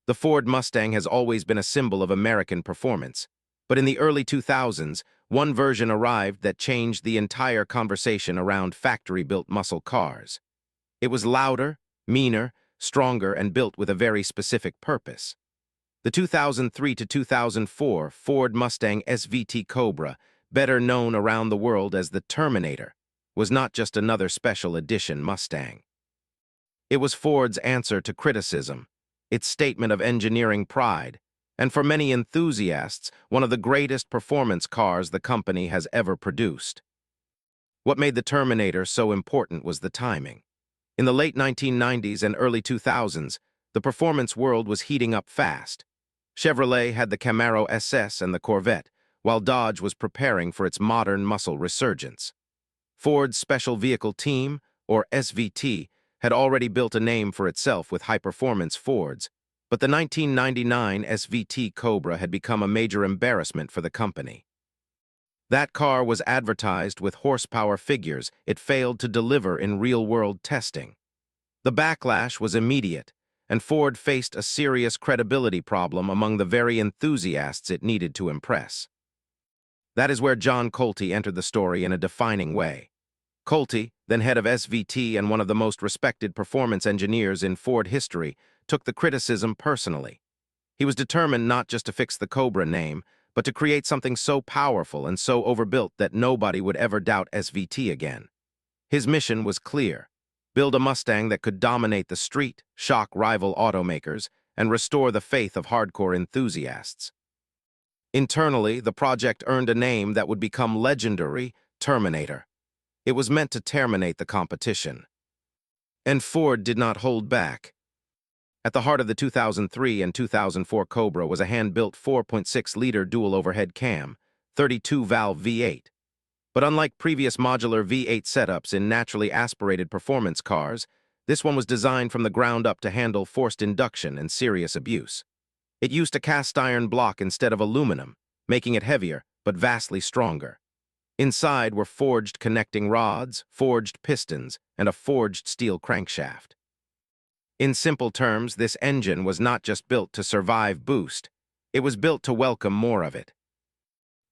The Ford Mustang has always been a symbol of American performance, but in the early 2000s, one version arrived that changed the entire conversation around factory-built muscle cars. It was louder, meaner, stronger, and built with a very specific purpose. The 2003 to 2004 Ford Mustang SVT Cobra, better known around the world as the Terminator, was not just another special edition Mustang. It was Ford's answer to criticism, its statement of engineering pride, and for many enthusiasts, one of the greatest performance cars the company has ever produced. What made the Terminator so important was the timing. In the late 1990s and early 2000s, the performance world was heating up fast. Chevrolet had the Camaro SS and the Corvette, while Dodge was preparing for its modern muscle resurgence. Ford's Special Vehicle Team, or SVT, had already built a name for itself with high-performance Fords, but the 1999 SVT Cobra had become a major embarrassment for the company. That car was advertised with horsepower figures it failed to deliver in real-world testing. The backlash was immediate, and Ford faced a serious credibility problem among the very enthusiasts it needed to impress. That is where John Coletti entered the story in a defining way. Coletti, then head of SVT and one of the most respected performance engineers in Ford history, took the criticism personally. He was determined not just to fix the Cobra name, but to create something so powerful and so overbuilt that nobody would ever doubt SVT again. His mission was clear: build a Mustang that could dominate the street, shock rival automakers, and restore the faith of hardcore enthusiasts. Internally, the project earned a name that would become legendary: Terminator. It was meant to terminate the competition. And Ford did not hold back. At the heart of the 2003 and 2004 Cobra was a hand-built 4.6-liter dual-overhead cam, 32-valve V8. But unlike previous modular V8 setups in naturally aspirated performance cars, this one was designed from the ground up to handle forced induction and serious abuse. It used a cast-iron block instead of aluminum, making it heavier but vastly stronger. Inside were forged connecting rods, forged pistons, and a forged steel crankshaft. In simple terms, this engine was not just built to survive boost, it was built to welcome more of it.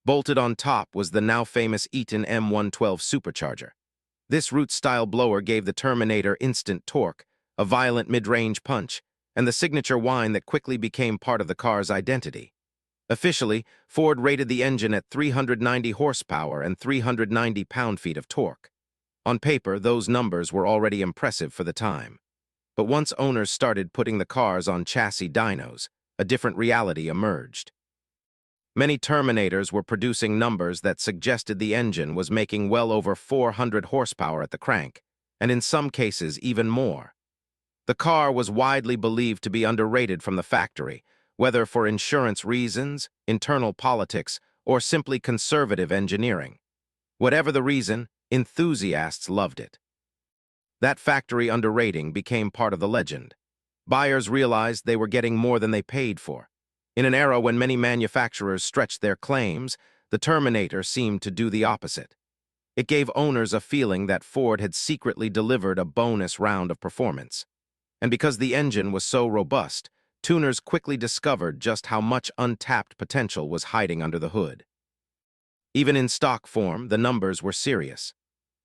Bolted on top was the now famous Eaton M112 supercharger. This root-style blower gave the Terminator instant torque, a violent mid-range punch, and the signature whine that quickly became part of the car's identity. Officially, Ford rated the engine at 390 horsepower and 390 pound-feet of torque. On paper, those numbers were already impressive for the time. But once owners started putting the cars on chassis dynos, a different reality emerged. Many Terminators were producing numbers that suggested the engine was making well over 400 horsepower at the crank, and in some cases even more. The car was widely believed to be underrated from the factory, whether for insurance reasons, internal politics, or simply conservative engineering. Whatever the reason, enthusiasts loved it. That factory underrating became part of the legend. Buyers realized they were getting more than they paid for. In an era when many manufacturers stretched their claims, the Terminator seemed to do the opposite. It gave owners a feeling that Ford had secretly delivered a bonus round of performance. And because the engine was so robust, tuners quickly discovered just how much untapped potential was hiding under the hood. Even in stock form, the numbers were serious.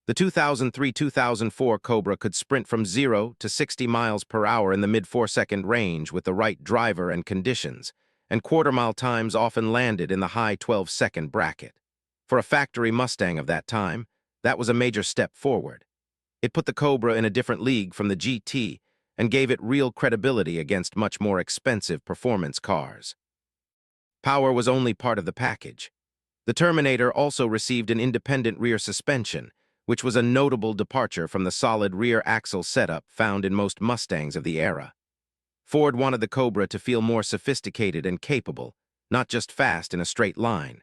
The 2003-2004 Cobra could sprint from 0 to 60 miles per hour in the mid-4-second range with the right driver and conditions, and quarter-mile times often landed in the high 12-second bracket. For a factory Mustang of that time, that was a major step forward. It put the Cobra in a different league from the GT and gave it real credibility against much more expensive performance cars. Power was only part of the package. The Terminator also received an independent rear suspension, which was a notable departure from the solid rear axle setup found in most Mustangs of the era. Ford wanted the Cobra to feel more sophisticated and capable, not just fast in a straight line.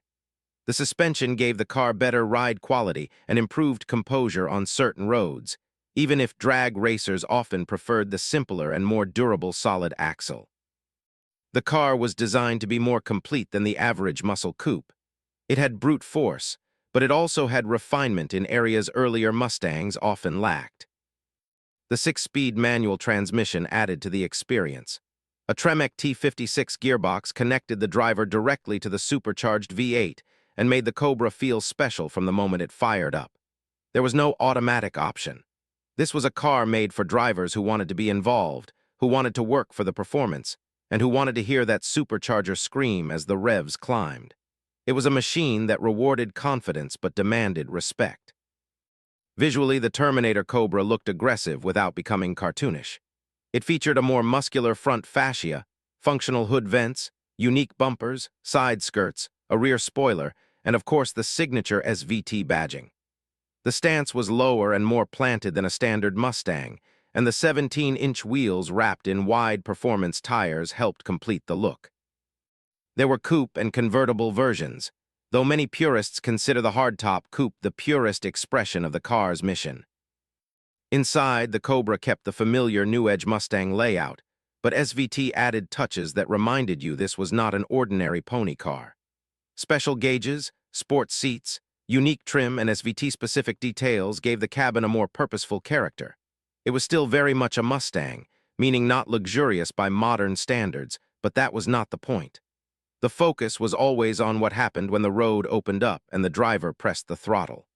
The suspension gave the car better ride quality and improved composure on certain roads, even if drag racers often preferred the simpler and more durable solid axle. The car was designed to be more complete than the average muscle coupe. It had brute force, but it also had refinement in areas earlier Mustangs often lacked. The 6-speed manual transmission added to the experience. A Tremec T56 gearbox connected the driver directly to the supercharged V8 and made the Cobra feel special from the moment it fired up. There was no automatic option. This was a car made for drivers who wanted to be involved, who wanted to work for the performance, and who wanted to hear that supercharger scream as the revs climbed. It was a machine that rewarded confidence but demanded respect. Visually, the Terminator Cobra looked aggressive without becoming cartoonish. It featured a more muscular front fascia, functional hood vents, unique bumpers, side skirts, a rear spoiler, and of course the signature SVT badging. The stance was lower and more planted than a standard Mustang, and the 17-inch wheels wrapped in wide performance tires helped complete the look. There were coupe and convertible versions, though many purists consider the hardtop coupe the purest expression of the car's mission. Inside, the Cobra kept the familiar New Edge Mustang layout, but SVT added touches that reminded you this was not an ordinary pony car. Special gauges, sports seats, unique trim, and SVT-specific details gave the cabin a more purposeful character. It was still very much a Mustang, meaning not luxurious by modern standards, but that was not the point. The focus was always on what happened when the road opened up and the driver pressed the throttle.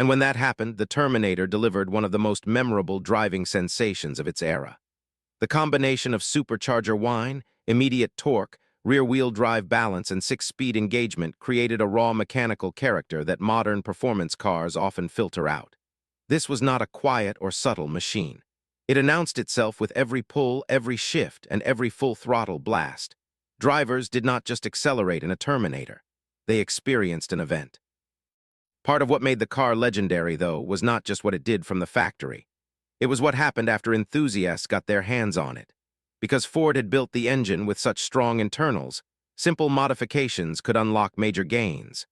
And when that happened, the Terminator delivered one of the most memorable driving sensations of its era. The combination of supercharger whine, immediate torque, rear-wheel drive balance, and 6-speed engagement created a raw mechanical character that modern performance cars often filter out. This was not a quiet or subtle machine. It announced itself with every pull, every shift, and every full-throttle blast. Drivers did not just accelerate in a Terminator. They experienced an event. Part of what made the car legendary, though, was not just what it did from the factory. It was what happened after enthusiasts got their hands on it. Because Ford had built the engine with such strong internals, simple modifications could unlock major gains.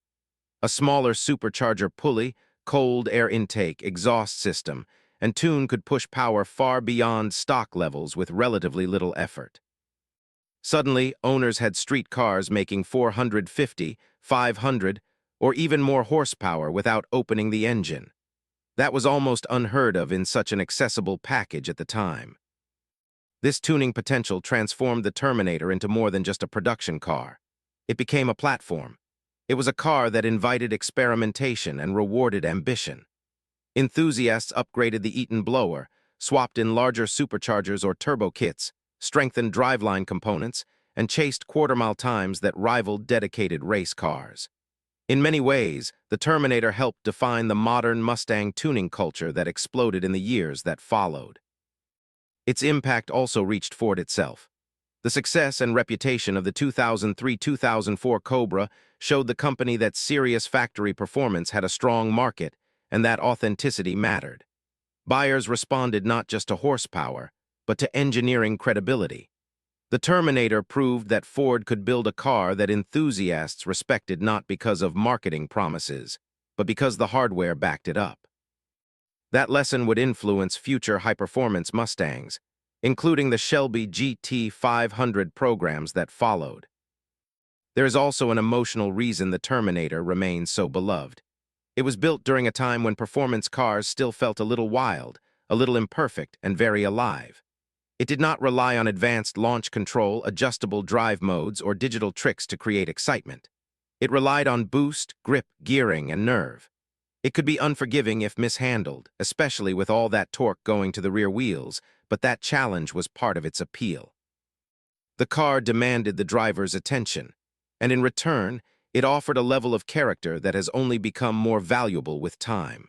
A smaller supercharger pulley, cold air intake, exhaust system, and tune could push power far beyond stock levels with relatively little effort. Suddenly, owners had street cars making 450, 500, or even more horsepower without opening the engine. That was almost unheard of in such an accessible package at the time. This tuning potential transformed the Terminator into more than just a production car. It became a platform. It was a car that invited experimentation and rewarded ambition. Enthusiasts upgraded the Eaton blower, swapped in larger superchargers or turbo kits, strengthened driveline components, and chased quarter-mile times that rivaled dedicated race cars. In many ways, the Terminator helped define the modern Mustang tuning culture that exploded in the years that followed. Its impact also reached Ford itself. The success and reputation of the 2003-2004 Cobra showed the company that serious factory performance had a strong market and that authenticity mattered. Buyers responded not just to horsepower, but to engineering credibility. The Terminator proved that Ford could build a car that enthusiasts respected not because of marketing promises, but because the hardware backed it up. That lesson would influence future high-performance Mustangs, including the Shelby GT500 programs that followed. There is also an emotional reason the Terminator remains so beloved. It was built during a time when performance cars still felt a little wild, a little imperfect, and very alive. It did not rely on advanced launch control, adjustable drive modes, or digital tricks to create excitement. It relied on boost, grip, gearing, and nerve. It could be unforgiving if mishandled, especially with all that torque going to the rear wheels, but that challenge was part of its appeal. The car demanded the driver's attention, and in return, it offered a level of character that has only become more valuable with time.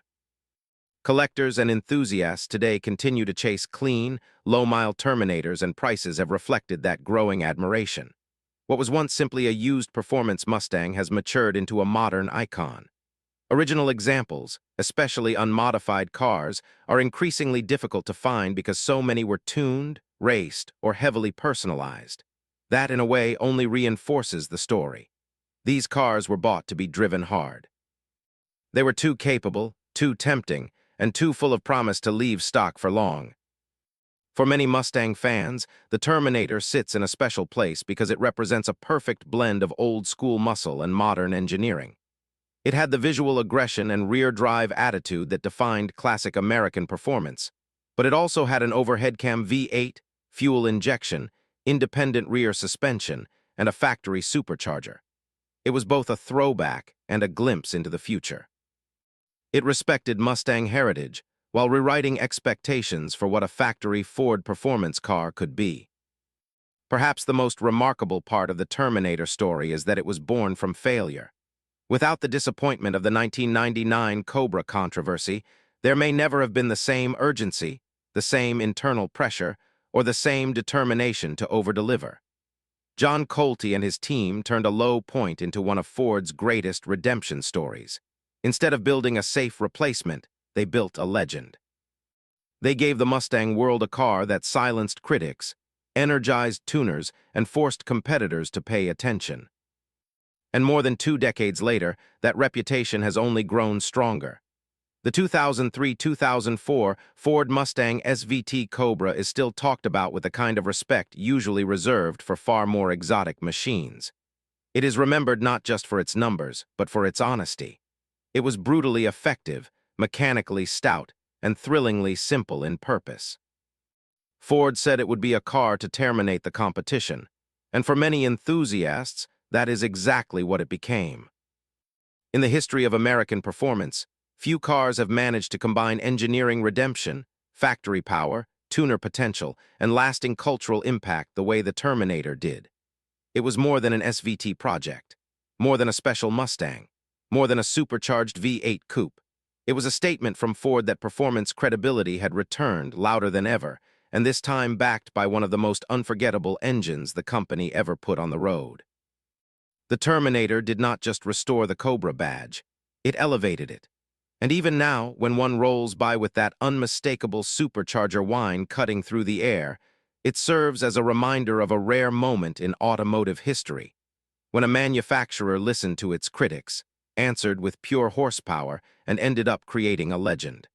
Collectors and enthusiasts today continue to chase clean, low-mile Terminators, and prices have reflected that growing admiration. What was once simply a used performance Mustang has matured into a modern icon. Original examples, especially unmodified cars, are increasingly difficult to find because so many were tuned, raced, or heavily personalized. That, in a way, only reinforces the story. These cars were bought to be driven hard. They were too capable, too tempting, and too full of promise to leave stock for long. For many Mustang fans, the Terminator sits in a special place because it represents a perfect blend of old-school muscle and modern engineering. It had the visual aggression and rear-drive attitude that defined classic American performance, but it also had an overhead cam V8, fuel injection, independent rear suspension, and a factory supercharger. It was both a throwback and a glimpse into the future. It respected Mustang heritage while rewriting expectations for what a factory Ford performance car could be. Perhaps the most remarkable part of the Terminator story is that it was born from failure. Without the disappointment of the 1999 Cobra controversy, there may never have been the same urgency, the same internal pressure, or the same determination to overdeliver. John Coletti and his team turned a low point into one of Ford's greatest redemption stories. Instead of building a safe replacement, they built a legend. They gave the Mustang world a car that silenced critics, energized tuners, and forced competitors to pay attention. And more than 2 decades later, that reputation has only grown stronger. The 2003-2004 Ford Mustang SVT Cobra is still talked about with the kind of respect usually reserved for far more exotic machines. It is remembered not just for its numbers, but for its honesty. It was brutally effective, mechanically stout, and thrillingly simple in purpose. Ford said it would be a car to terminate the competition, and for many enthusiasts, that is exactly what it became. In the history of American performance, few cars have managed to combine engineering redemption, factory power, tuner potential, and lasting cultural impact the way the Terminator did. It was more than an SVT project, more than a special Mustang, more than a supercharged V8 coupe. It was a statement from Ford that performance credibility had returned louder than ever, and this time backed by one of the most unforgettable engines the company ever put on the road. The Terminator did not just restore the Cobra badge, it elevated it. And even now, when one rolls by with that unmistakable supercharger whine cutting through the air, it serves as a reminder of a rare moment in automotive history, when a manufacturer listened to its critics, answered with pure horsepower, and ended up creating a legend.